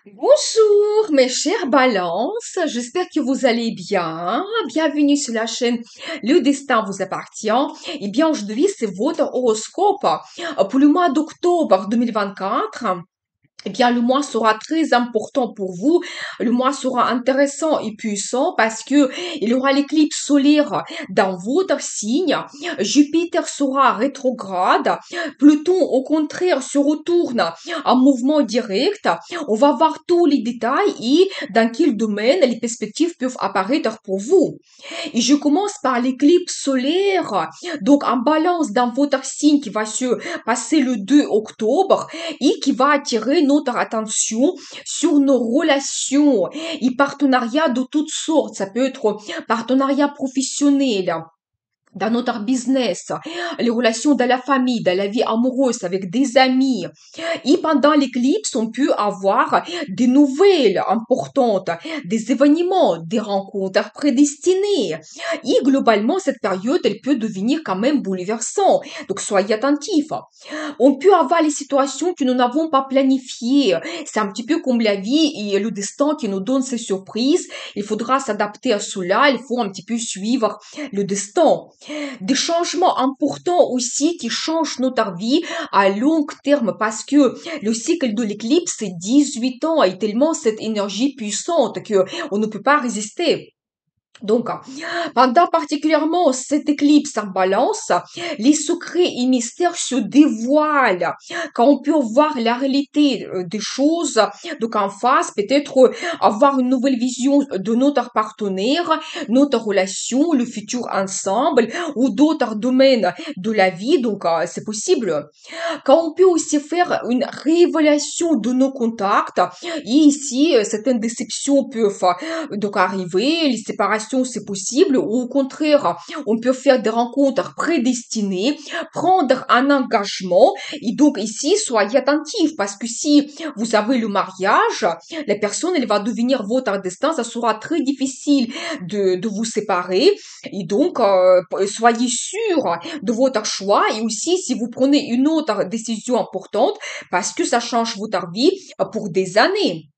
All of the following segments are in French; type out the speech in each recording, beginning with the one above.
Bonjour mes chères balances, j'espère que vous allez bien. Bienvenue sur la chaîne Le Destin vous appartient. Eh bien aujourd'hui c'est votre horoscope pour le mois d'octobre 2024. Eh bien, le mois sera très important pour vous. Le mois sera intéressant et puissant parce que il y aura l'éclipse solaire dans votre signe. Jupiter sera rétrograde. Pluton, au contraire, se retourne en mouvement direct. On va voir tous les détails et dans quel domaine les perspectives peuvent apparaître pour vous. Et je commence par l'éclipse solaire, donc en balance dans votre signe qui va se passer le 2 octobre et qui va attirer notre attention sur nos relations et partenariats de toutes sortes. Ça peut être partenariat professionnel, dans notre business, les relations dans la famille, dans la vie amoureuse, avec des amis. Et pendant l'éclipse, on peut avoir des nouvelles importantes, des événements, des rencontres prédestinées. Et globalement, cette période, elle peut devenir quand même bouleversante. Donc, soyez attentifs. On peut avoir les situations que nous n'avons pas planifiées. C'est un petit peu comme la vie et le destin qui nous donne ces surprises. Il faudra s'adapter à cela. Il faut un petit peu suivre le destin. Des changements importants aussi qui changent notre vie à long terme parce que le cycle de l'éclipse, c'est 18 ans et tellement cette énergie puissante que on ne peut pas résister. Donc, pendant particulièrement cette éclipse en balance, les secrets et mystères se dévoilent. Quand on peut voir la réalité des choses, donc en face, peut-être avoir une nouvelle vision de notre partenaire, notre relation, le futur ensemble, ou d'autres domaines de la vie, donc c'est possible. Quand on peut aussi faire une réévaluation de nos contacts, et ici, certaines déceptions peuvent donc arriver, les séparations c'est possible, ou au contraire, on peut faire des rencontres prédestinées, prendre un engagement, et donc ici, soyez attentifs, parce que si vous avez le mariage, la personne, elle va devenir votre destin, ça sera très difficile de vous séparer, et donc, soyez sûrs de votre choix, et aussi, si vous prenez une autre décision importante, parce que ça change votre vie pour des années.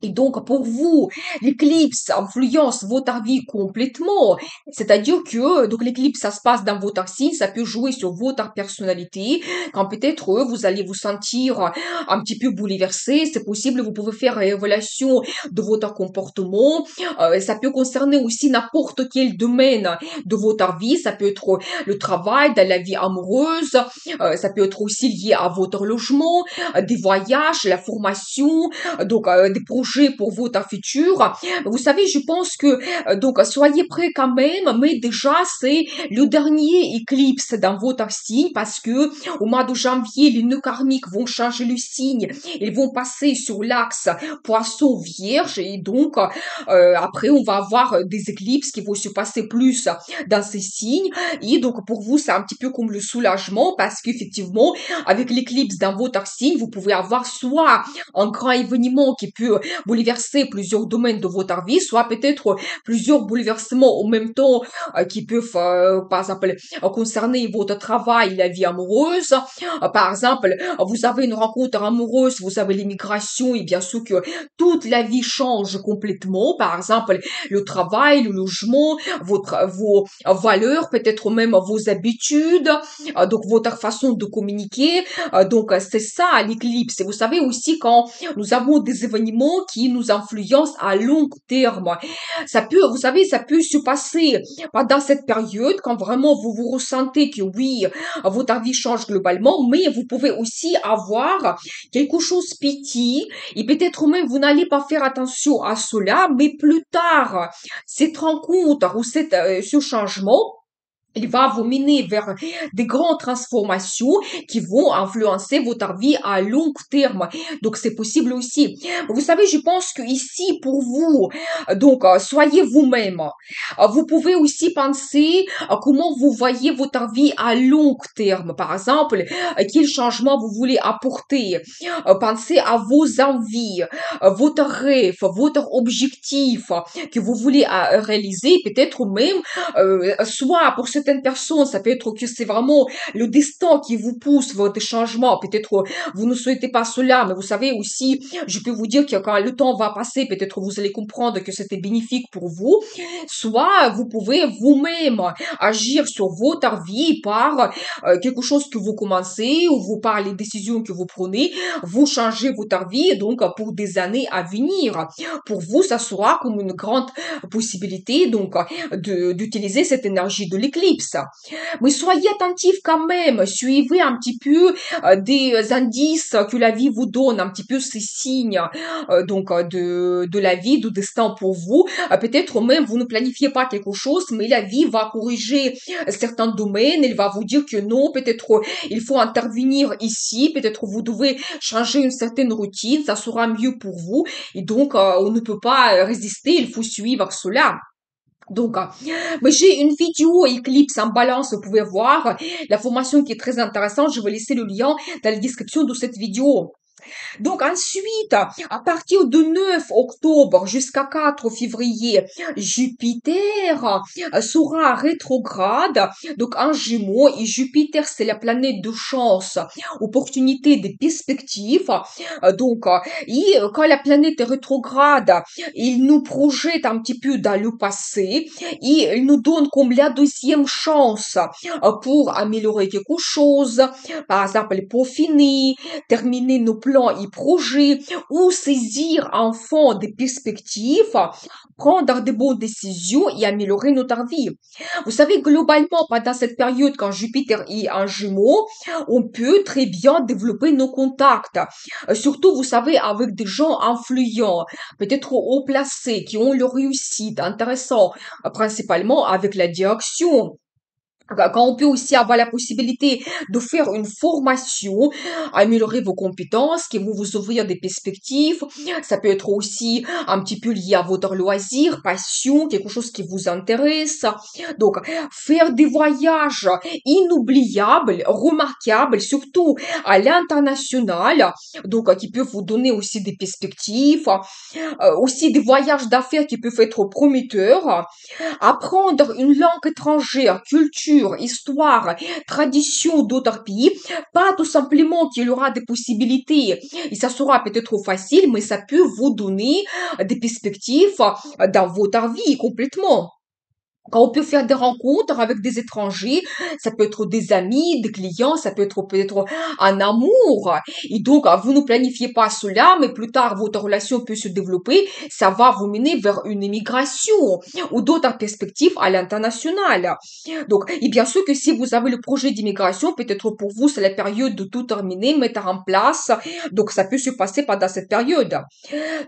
Et donc, pour vous, l'éclipse influence votre vie complètement. C'est-à-dire que, donc, l'éclipse, ça se passe dans votre signe, ça peut jouer sur votre personnalité. Quand peut-être vous allez vous sentir un petit peu bouleversé, c'est possible, vous pouvez faire une évaluation de votre comportement. Ça peut concerner aussi n'importe quel domaine de votre vie. Ça peut être le travail, dans la vie amoureuse. Ça peut être aussi lié à votre logement, des voyages, la formation, donc des projets pour votre futur. Vous savez, je pense que donc soyez prêts quand même, mais déjà c'est le dernier éclipse dans votre signe parce que au mois de janvier, les nœuds karmiques vont changer le signe, ils vont passer sur l'axe Poisson Vierge et donc après on va avoir des éclipses qui vont se passer plus dans ces signes et donc pour vous c'est un petit peu comme le soulagement parce qu'effectivement avec l'éclipse dans votre signe, vous pouvez avoir soit un grand événement qui peut bouleverser plusieurs domaines de votre vie, soit peut-être plusieurs bouleversements en même temps qui peuvent, par exemple, concerner votre travail, la vie amoureuse. Par exemple, vous avez une rencontre amoureuse, vous avez l'immigration et bien sûr que toute la vie change complètement. Par exemple, le travail, le logement, vos valeurs, peut-être même vos habitudes, donc votre façon de communiquer. Donc, c'est ça l'éclipse. Et vous savez aussi quand nous avons des événements qui nous influencent à long terme. Ça peut, vous savez, ça peut se passer pendant cette période quand vraiment vous vous ressentez que oui, votre vie change globalement, mais vous pouvez aussi avoir quelque chose petit et peut-être même vous n'allez pas faire attention à cela, mais plus tard, cette rencontre ou ce changement il va vous mener vers des grandes transformations qui vont influencer votre vie à long terme. Donc, c'est possible aussi. Vous savez, je pense que ici, pour vous, donc, soyez vous-même. Vous pouvez aussi penser à comment vous voyez votre vie à long terme. Par exemple, quel changement vous voulez apporter. Pensez à vos envies, votre rêve, votre objectif que vous voulez réaliser, peut-être même, soit pour cette certaines personnes, ça peut être que c'est vraiment le destin qui vous pousse vers des changements. Peut-être vous ne souhaitez pas cela, mais vous savez aussi, je peux vous dire que quand le temps va passer, peut-être vous allez comprendre que c'était bénéfique pour vous. Soit vous pouvez vous-même agir sur votre vie par quelque chose que vous commencez ou vous par les décisions que vous prenez, vous changez votre vie donc pour des années à venir. Pour vous, ça sera comme une grande possibilité donc d'utiliser cette énergie de l'éclipse. Mais soyez attentifs quand même, suivez un petit peu des indices que la vie vous donne, un petit peu ces signes de la vie, du destin pour vous. Peut-être même vous ne planifiez pas quelque chose, mais la vie va corriger certains domaines, elle va vous dire que non, peut-être il faut intervenir ici, peut-être vous devez changer une certaine routine, ça sera mieux pour vous. Et donc, on ne peut pas résister, il faut suivre cela. Donc, mais j'ai une vidéo éclipse en balance, vous pouvez voir la formation qui est très intéressante. Je vais laisser le lien dans la description de cette vidéo. Donc ensuite, à partir de 9 octobre jusqu'à 4 février, Jupiter sera rétrograde, donc en Gémeaux, et Jupiter c'est la planète de chance, opportunité, des perspectives. Quand la planète est rétrograde, il nous projette un petit peu dans le passé et il nous donne comme la deuxième chance pour améliorer quelque chose, par exemple pour finir, terminer nos plans et projets ou saisir enfin des perspectives, prendre de bonnes décisions et améliorer notre vie. Vous savez, globalement, pendant cette période, quand Jupiter est en Gémeaux, on peut très bien développer nos contacts. Surtout, vous savez, avec des gens influents, peut-être haut placés, qui ont leur réussite, intéressant, principalement avec la direction. Quand on peut aussi avoir la possibilité de faire une formation, améliorer vos compétences, qui vont vous ouvrir des perspectives. Ça peut être aussi un petit peu lié à votre loisir, passion, quelque chose qui vous intéresse. Donc, faire des voyages inoubliables, remarquables, surtout à l'international, donc qui peuvent vous donner aussi des perspectives. Aussi des voyages d'affaires qui peuvent être prometteurs. Apprendre une langue étrangère, culture, histoire, tradition d'autres pays, pas tout simplement qu'il y aura des possibilités et ça sera peut-être facile, mais ça peut vous donner des perspectives dans votre vie complètement. Quand on peut faire des rencontres avec des étrangers, ça peut être des amis, des clients, ça peut être peut-être un amour. Et donc, vous ne planifiez pas cela, mais plus tard, votre relation peut se développer. Ça va vous mener vers une immigration ou d'autres perspectives à l'international. Donc, et bien sûr que si vous avez le projet d'immigration, peut-être pour vous, c'est la période de tout terminer, mettre en place. Donc, ça peut se passer pendant cette période.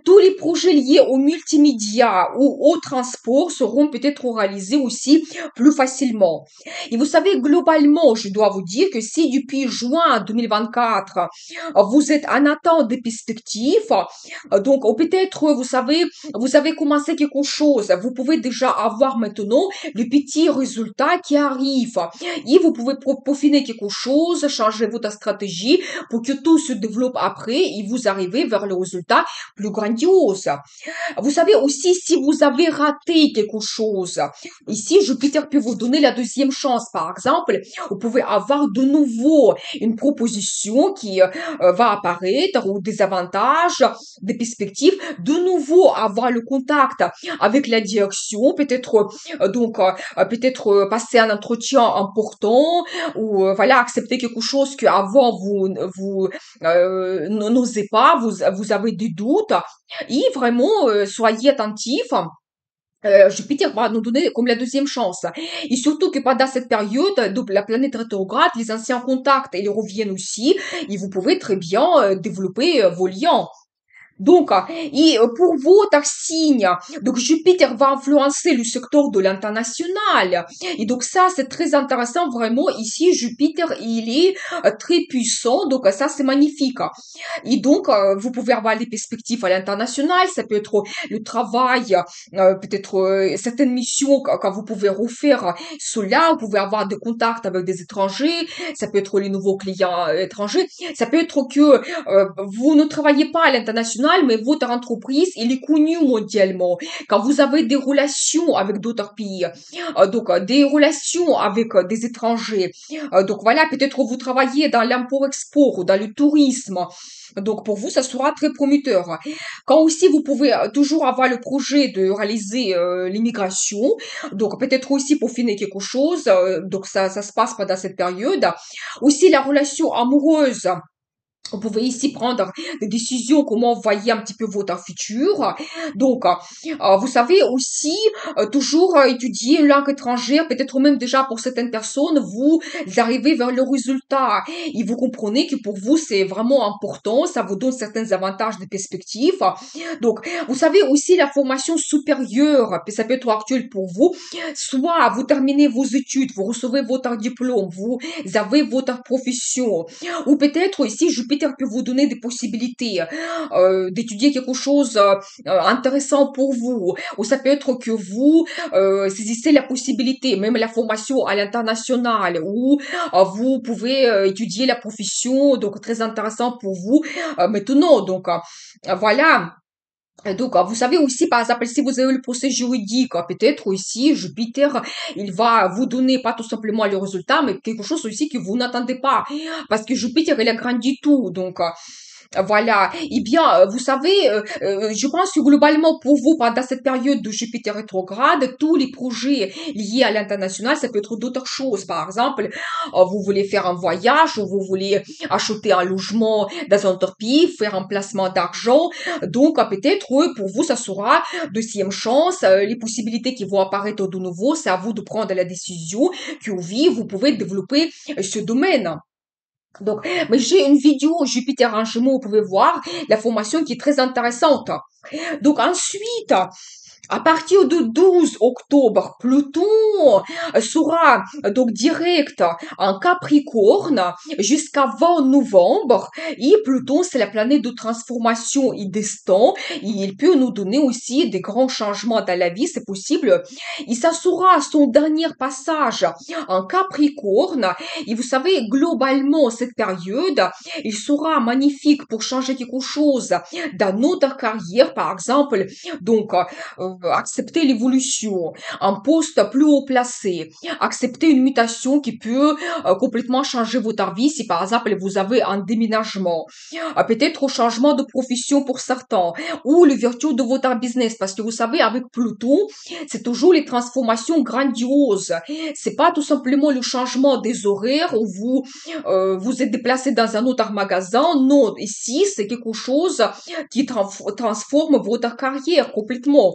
Tous les projets liés au multimédia ou au transport seront peut-être réalisés aussi plus facilement. Et vous savez, globalement, je dois vous dire que si depuis juin 2024, vous êtes en attente des perspectives, donc peut-être, vous savez, vous avez commencé quelque chose, vous pouvez déjà avoir maintenant le petit résultat qui arrive. Et vous pouvez peaufiner quelque chose, changer votre stratégie pour que tout se développe après et vous arrivez vers le résultat plus grandiose. Vous savez aussi, si vous avez raté quelque chose, ici, Jupiter peut vous donner la deuxième chance. Par exemple, vous pouvez avoir de nouveau une proposition qui va apparaître ou des avantages, des perspectives, de nouveau avoir le contact avec la direction, peut-être peut-être passer un entretien important ou voilà accepter quelque chose que avant vous n'osez pas, vous avez des doutes et vraiment soyez attentifs. Jupiter va nous donner comme la deuxième chance. Et surtout que pendant cette période, donc la planète rétrograde, les anciens contacts, ils reviennent aussi, et vous pouvez très bien développer vos liens. Donc, pour votre signe, donc Jupiter va influencer le secteur de l'international. Et donc ça, c'est très intéressant vraiment. Ici, Jupiter, il est très puissant. Donc ça, c'est magnifique. Et donc, vous pouvez avoir des perspectives à l'international. Ça peut être le travail, peut-être certaines missions que vous pouvez refaire cela. Vous pouvez avoir des contacts avec des étrangers. Ça peut être les nouveaux clients étrangers. Ça peut être que vous ne travaillez pas à l'international l'international, mais votre entreprise, elle est connue mondialement. Quand vous avez des relations avec d'autres pays, des relations avec des étrangers, donc voilà, peut-être vous travaillez dans l'import-export ou dans le tourisme. Donc pour vous, ça sera très prometteur. Quand aussi vous pouvez toujours avoir le projet de réaliser l'immigration, donc peut-être aussi pour finir quelque chose, donc ça se passe pendant cette période. Aussi la relation amoureuse. Vous pouvez ici prendre des décisions, comment vous voyez un petit peu votre futur. Donc, vous savez aussi toujours étudier une langue étrangère, peut-être même déjà pour certaines personnes, vous arrivez vers le résultat et vous comprenez que pour vous, c'est vraiment important, ça vous donne certains avantages de perspective. Donc, vous savez aussi la formation supérieure, ça peut être actuel pour vous, soit vous terminez vos études, vous recevez votre diplôme, vous avez votre profession, ou peut-être ici, Jupiter peut vous donner des possibilités d'étudier quelque chose intéressant pour vous. Ou ça peut être que vous saisissez la possibilité, même la formation à l'international, où vous pouvez étudier la profession, donc très intéressant pour vous maintenant. Donc voilà. Donc, vous savez aussi, par exemple, si vous avez le procès juridique, peut-être aussi, Jupiter, il va vous donner pas tout simplement le résultat, mais quelque chose aussi que vous n'attendez pas. Parce que Jupiter, il agrandit tout. Donc, voilà. Eh bien, vous savez, je pense que globalement, pour vous, pendant cette période de Jupiter rétrograde, tous les projets liés à l'international, ça peut être d'autres choses. Par exemple, vous voulez faire un voyage, ou vous voulez acheter un logement dans un autre pays, faire un placement d'argent. Donc, peut-être, pour vous, ça sera deuxième chance. Les possibilités qui vont apparaître de nouveau, c'est à vous de prendre la décision que oui, vous pouvez développer ce domaine. Donc, mais j'ai une vidéo Jupiter en Gémeaux, vous pouvez voir la formation qui est très intéressante. Donc ensuite, à partir du 12 octobre, Pluton sera donc direct en Capricorne jusqu'à 20 novembre. Et Pluton, c'est la planète de transformation et destin. Il peut nous donner aussi des grands changements dans la vie, c'est possible. Et ça sera son dernier passage en Capricorne. Et vous savez, globalement, cette période, il sera magnifique pour changer quelque chose dans notre carrière, par exemple. Donc, accepter l'évolution, un poste plus haut placé, accepter une mutation qui peut complètement changer votre vie si par exemple vous avez un déménagement, peut-être un changement de profession pour certains, ou l'ouverture de votre business, parce que vous savez avec Pluton, c'est toujours les transformations grandioses. C'est pas tout simplement le changement des horaires où vous êtes déplacé dans un autre magasin. Non, ici c'est quelque chose qui transforme votre carrière complètement.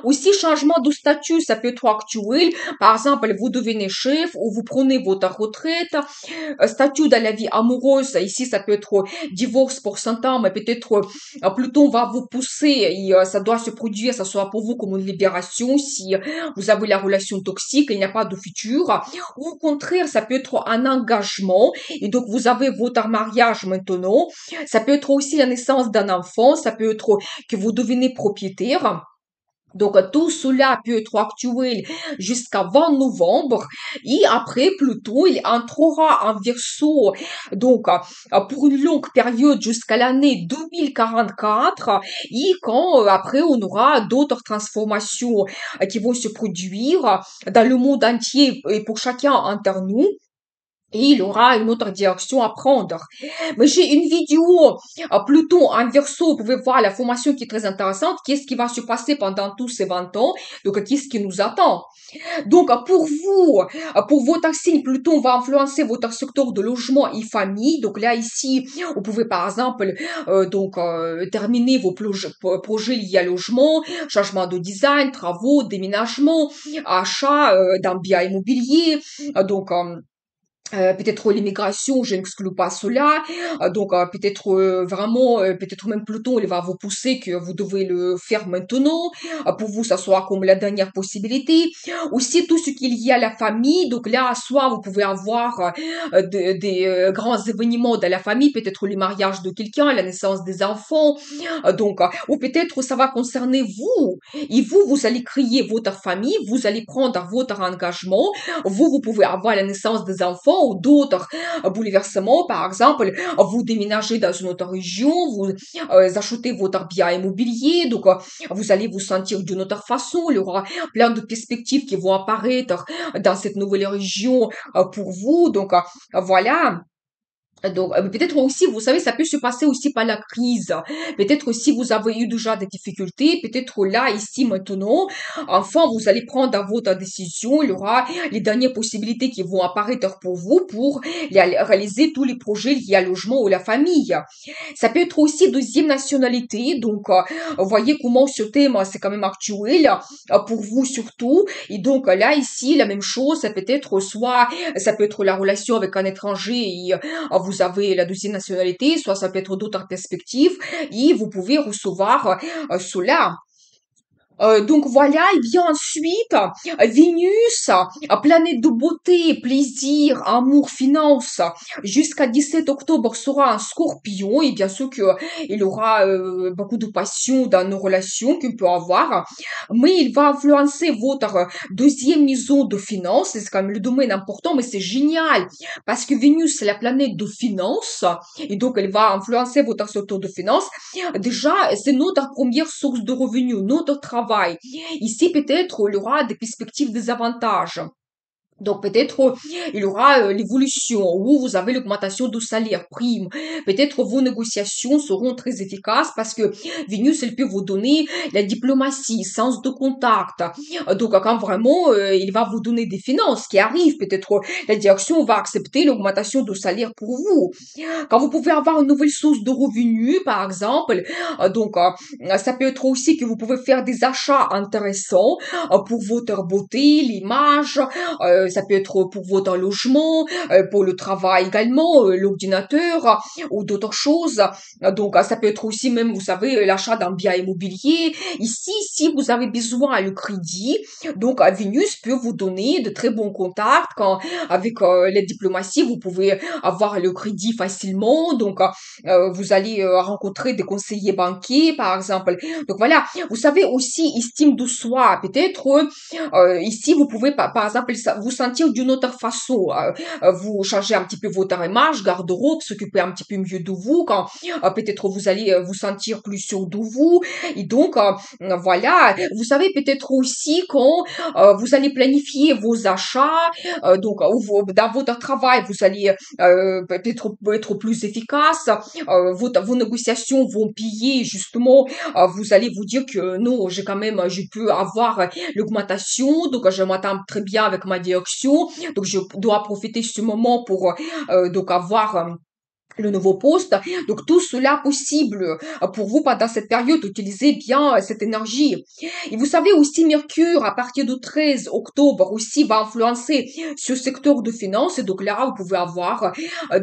Aussi, changement de statut, ça peut être actuel. Par exemple, vous devenez chef ou vous prenez votre retraite. Statut dans la vie amoureuse, ici, ça peut être divorce pour certains, mais peut-être Pluton va vous pousser et ça doit se produire, ça sera pour vous comme une libération si vous avez la relation toxique, il n'y a pas de futur. Ou au contraire, ça peut être un engagement et donc vous avez votre mariage maintenant. Ça peut être aussi la naissance d'un enfant, ça peut être que vous devenez propriétaire. Donc, tout cela peut être actuel jusqu'à 20 novembre. Et après, Pluton, il entrera en Verseau, donc, pour une longue période jusqu'à l'année 2044. Et quand, après, on aura d'autres transformations qui vont se produire dans le monde entier et pour chacun d'entre nous. Et il aura une autre direction à prendre. Mais j'ai une vidéo, Pluton en Verseau, vous pouvez voir la formation qui est très intéressante. Qu'est-ce qui va se passer pendant tous ces 20 ans? Donc, qu'est-ce qui nous attend? Donc, pour vous, pour votre signe, Pluton va influencer votre secteur de logement et famille. Donc là, ici, vous pouvez par exemple, terminer vos projets liés à logement, changement de design, travaux, déménagement, achat d'un bien immobilier. Donc, peut-être l'immigration, je n'exclus pas cela. Peut-être vraiment, peut-être même Pluton, il va vous pousser que vous devez le faire maintenant. Pour vous, ça sera comme la dernière possibilité. Aussi, tout ce qui est lié à la famille. Donc là, soit vous pouvez avoir des grands événements dans la famille, peut-être le mariage de quelqu'un, la naissance des enfants. Ou peut-être ça va concerner vous. Et vous, vous allez créer votre famille, vous allez prendre votre engagement. Vous pouvez avoir la naissance des enfants accidents ou d'autres bouleversements. Par exemple, vous déménagez dans une autre région, vous achetez votre bien immobilier, donc vous allez vous sentir d'une autre façon. Il y aura plein de perspectives qui vont apparaître dans cette nouvelle région pour vous. Donc voilà. Donc, peut-être aussi, vous savez, ça peut se passer aussi par la crise. Peut-être si vous avez eu déjà des difficultés, peut-être là, ici, maintenant, enfin, vous allez prendre votre décision. Il y aura les dernières possibilités qui vont apparaître pour vous pour réaliser tous les projets liés à logement ou la famille. Ça peut être aussi deuxième nationalité. Donc, vous voyez comment ce thème, c'est quand même actuel pour vous surtout. Et donc, là, ici, la même chose, ça peut être soit, ça peut être la relation avec un étranger et vous avez la deuxième nationalité, soit ça peut être d'autres perspectives, et vous pouvez recevoir cela. Donc voilà, et bien ensuite, Vénus, planète de beauté, plaisir, amour, finance, jusqu'à 17 octobre sera un scorpion, et bien sûr qu'il aura beaucoup de passion dans nos relations qu'on peut avoir, mais il va influencer votre deuxième maison de finance, c'est quand même le domaine important, mais c'est génial, parce que Vénus, c'est la planète de finance, et donc elle va influencer votre secteur de finance. Déjà, c'est notre première source de revenus, notre travail. Ici, peut-être, il y aura des perspectives des avantages. Donc peut-être il y aura l'évolution où vous avez l'augmentation du salaire, prime. Peut-être vos négociations seront très efficaces parce que Vénus, elle peut vous donner la diplomatie, sens de contact. Donc quand vraiment il va vous donner des finances qui arrivent, peut-être la direction va accepter l'augmentation du salaire pour vous. Quand vous pouvez avoir une nouvelle source de revenus, par exemple, ça peut être aussi que vous pouvez faire des achats intéressants pour votre beauté, l'image, ça peut être pour votre logement, pour le travail également, l'ordinateur ou d'autres choses. Ça peut être aussi même, vous savez, l'achat d'un bien immobilier. Ici, si vous avez besoin le crédit, Vénus peut vous donner de très bons contacts. Quand avec la diplomatie, vous pouvez avoir le crédit facilement. Vous allez rencontrer des conseillers banquiers, par exemple. Donc voilà, vous savez aussi estime de soi. Peut-être ici, vous pouvez par exemple vous sentir d'une autre façon. Vous changez un petit peu votre image, garde-robe, s'occuper un petit peu mieux de vous. Quand peut-être vous allez vous sentir plus sûr de vous. Et donc voilà, vous savez peut-être aussi quand vous allez planifier vos achats. Dans votre travail, vous allez peut-être être plus efficace. Vos négociations vont piller justement. Vous allez vous dire que non, je peux avoir l'augmentation, donc je m'attends très bien avec ma direction, donc je dois profiter de ce moment pour avoir le nouveau poste. Donc tout cela possible pour vous pendant cette période, utilisez bien cette énergie. Et vous savez aussi Mercure à partir du 13 octobre aussi va influencer ce secteur de finance. Et donc là, vous pouvez avoir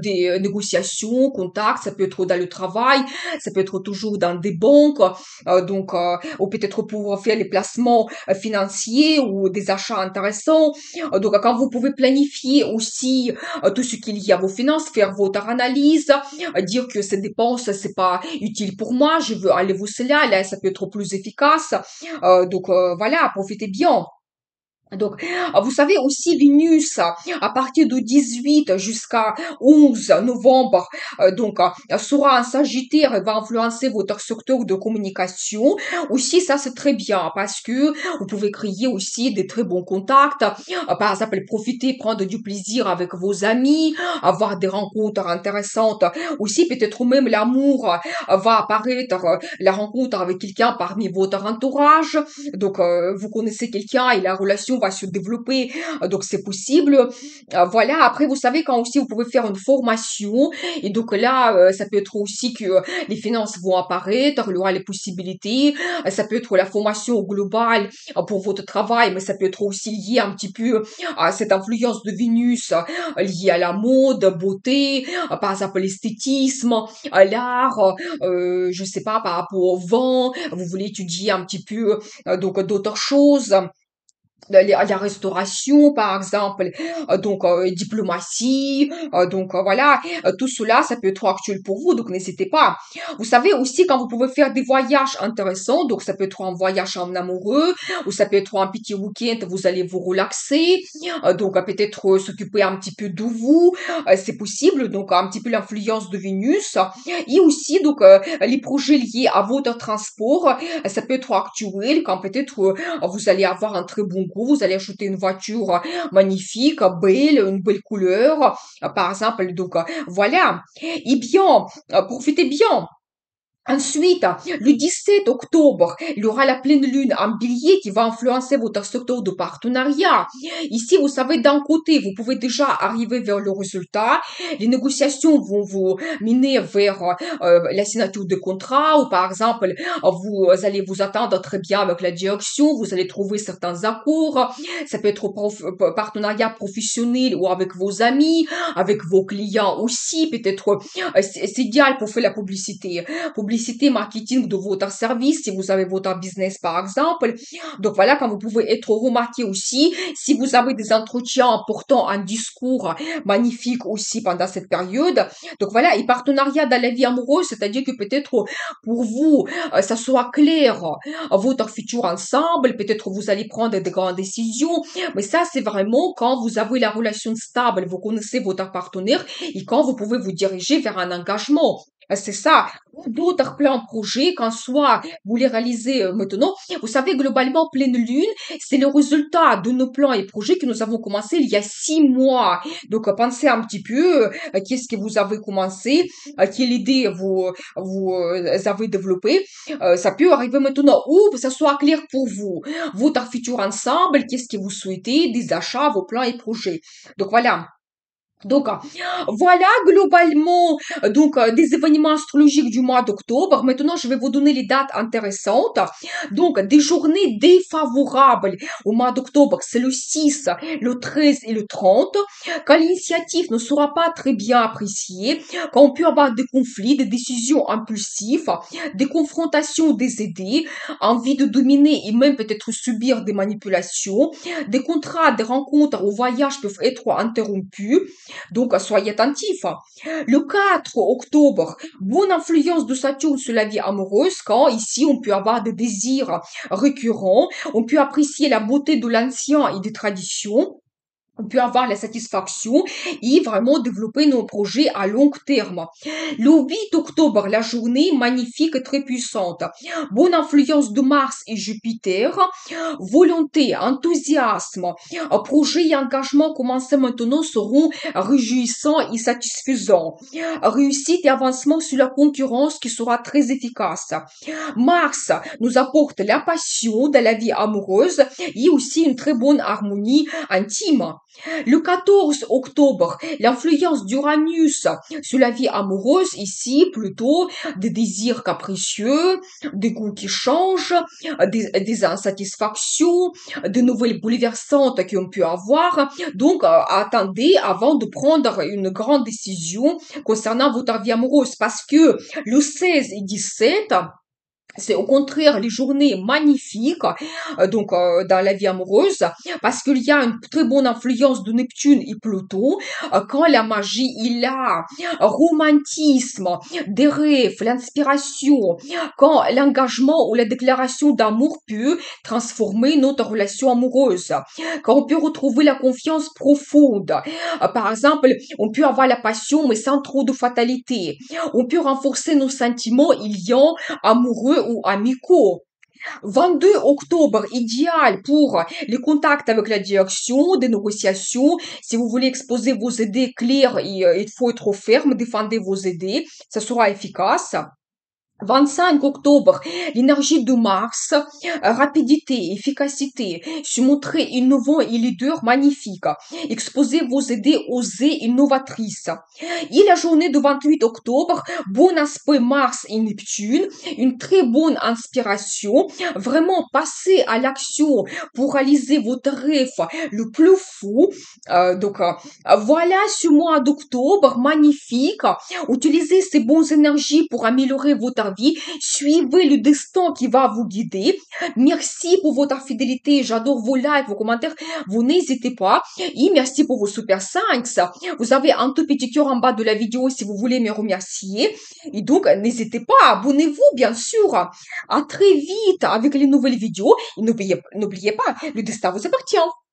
des négociations, contacts, ça peut être dans le travail, ça peut être toujours dans des banques, ou peut-être pour faire les placements financiers ou des achats intéressants. Quand vous pouvez planifier aussi tout ce qu'il y a à vos finances, faire votre analyse, dire que ces dépenses, c'est pas utile pour moi, je veux enlever cela, là, ça peut être plus efficace. Voilà, profitez bien. Vous savez aussi Vénus, à partir de 18 jusqu'à 11 novembre, sera en Sagittaire et va influencer votre secteur de communication. Aussi, ça c'est très bien parce que vous pouvez créer aussi des très bons contacts. Par exemple, profiter, prendre du plaisir avec vos amis, avoir des rencontres intéressantes. Aussi, peut-être même l'amour va apparaître, la rencontre avec quelqu'un parmi votre entourage. Vous connaissez quelqu'un et la relation va se développer, donc c'est possible. Voilà, après, vous savez, quand aussi vous pouvez faire une formation, et donc là, ça peut être aussi que les finances vont apparaître, il y aura les possibilités, ça peut être la formation globale pour votre travail, mais ça peut être aussi lié un petit peu à cette influence de Vénus, liée à la mode, beauté, par exemple l'esthétisme, à l'art, je sais pas, par rapport au vent, vous voulez étudier un petit peu d'autres choses. la restauration, par exemple, diplomatie, voilà, tout cela, ça peut être actuel pour vous, donc n'hésitez pas. Vous savez aussi quand vous pouvez faire des voyages intéressants, donc ça peut être un voyage en amoureux, ou ça peut être un petit week-end, vous allez vous relaxer, peut-être s'occuper un petit peu de vous, c'est possible, donc un petit peu l'influence de Vénus, et aussi les projets liés à votre transport, ça peut être actuel quand peut-être vous allez avoir un très bon goût, vous allez acheter une voiture magnifique, belle, une belle couleur, par exemple. Voilà. Eh bien, profitez bien. Ensuite, le 17 octobre, il y aura la pleine lune en bélier qui va influencer votre secteur de partenariat. Ici, vous savez, d'un côté, vous pouvez déjà arriver vers le résultat. Les négociations vont vous mener vers la signature de contrat ou par exemple, vous allez vous attendre très bien avec la direction, vous allez trouver certains accords. Ça peut être partenariat professionnel ou avec vos amis, avec vos clients aussi. Peut-être, c'est idéal pour faire la publicité, marketing de votre service, si vous avez votre business par exemple. Donc voilà, quand vous pouvez être remarqué aussi, si vous avez des entretiens importants, un discours magnifique aussi pendant cette période. Donc voilà, et partenariat dans la vie amoureuse, c'est-à-dire que peut-être pour vous, ça soit clair, votre futur ensemble, peut-être vous allez prendre de grandes décisions, mais ça c'est vraiment quand vous avez la relation stable, vous connaissez votre partenaire et quand vous pouvez vous diriger vers un engagement. C'est ça. D'autres plans projets, qu'en soit vous les réalisez maintenant. Vous savez, globalement, pleine lune, c'est le résultat de nos plans et projets que nous avons commencé il y a 6 mois. Donc, pensez un petit peu, qu'est-ce que vous avez commencé, quelle idée vous avez développée. Ça peut arriver maintenant ou que ça soit clair pour vous. Votre futur ensemble, qu'est-ce que vous souhaitez, des achats, vos plans et projets. Donc, voilà. Donc, voilà globalement des événements astrologiques du mois d'octobre. Maintenant, je vais vous donner les dates intéressantes. Donc, des journées défavorables au mois d'octobre, c'est le 6, le 13 et le 30. Quand l'initiative ne sera pas très bien appréciée, quand on peut avoir des conflits, des décisions impulsives, des confrontations des idées, envie de dominer et même peut-être subir des manipulations, des contrats, des rencontres ou voyages peuvent être interrompus. Donc, soyez attentifs. Le 4 octobre, bonne influence de Saturne sur la vie amoureuse, quand ici on peut avoir des désirs récurrents, on peut apprécier la beauté de l'ancien et des traditions. On peut avoir la satisfaction et vraiment développer nos projets à long terme. Le 8 octobre, la journée magnifique et très puissante. Bonne influence de Mars et Jupiter. Volonté, enthousiasme, projet et engagement commencés maintenant seront réjouissants et satisfaisants. Réussite et avancement sur la concurrence qui sera très efficace. Mars nous apporte la passion de la vie amoureuse et aussi une très bonne harmonie intime. Le 14 octobre, l'influence d'Uranus sur la vie amoureuse, ici plutôt des désirs capricieux, des goûts qui changent, des insatisfactions, des nouvelles bouleversantes qu'on peut avoir. Donc, attendez avant de prendre une grande décision concernant votre vie amoureuse parce que le 16 et 17, c'est au contraire les journées magnifiques dans la vie amoureuse parce qu'il y a une très bonne influence de Neptune et Pluton quand la magie il a romantisme, des rêves, l'inspiration, quand l'engagement ou la déclaration d'amour peut transformer notre relation amoureuse, quand on peut retrouver la confiance profonde. Par exemple, on peut avoir la passion mais sans trop de fatalité. On peut renforcer nos sentiments liant amoureux ou amicaux. 22 octobre, idéal pour les contacts avec la direction, des négociations. Si vous voulez exposer vos idées claires, il faut être ferme, défendez vos idées, ça sera efficace. 25 octobre, l'énergie de Mars, rapidité, efficacité, se montrer innovant et leader magnifique. Exposez vos idées osées innovatrices. Et la journée de 28 octobre, bon aspect Mars et Neptune, une très bonne inspiration, vraiment passer à l'action pour réaliser votre rêve le plus fou. Voilà ce mois d'octobre, magnifique. Utilisez ces bonnes énergies pour améliorer votre votre vie. Suivez le destin qui va vous guider. Merci pour votre fidélité. J'adore vos likes, vos commentaires. Vous n'hésitez pas. Et merci pour vos super 5. Vous avez un tout petit cœur en bas de la vidéo si vous voulez me remercier. Et donc, n'hésitez pas, abonnez-vous, bien sûr. À très vite avec les nouvelles vidéos. Et n'oubliez pas, le destin vous appartient.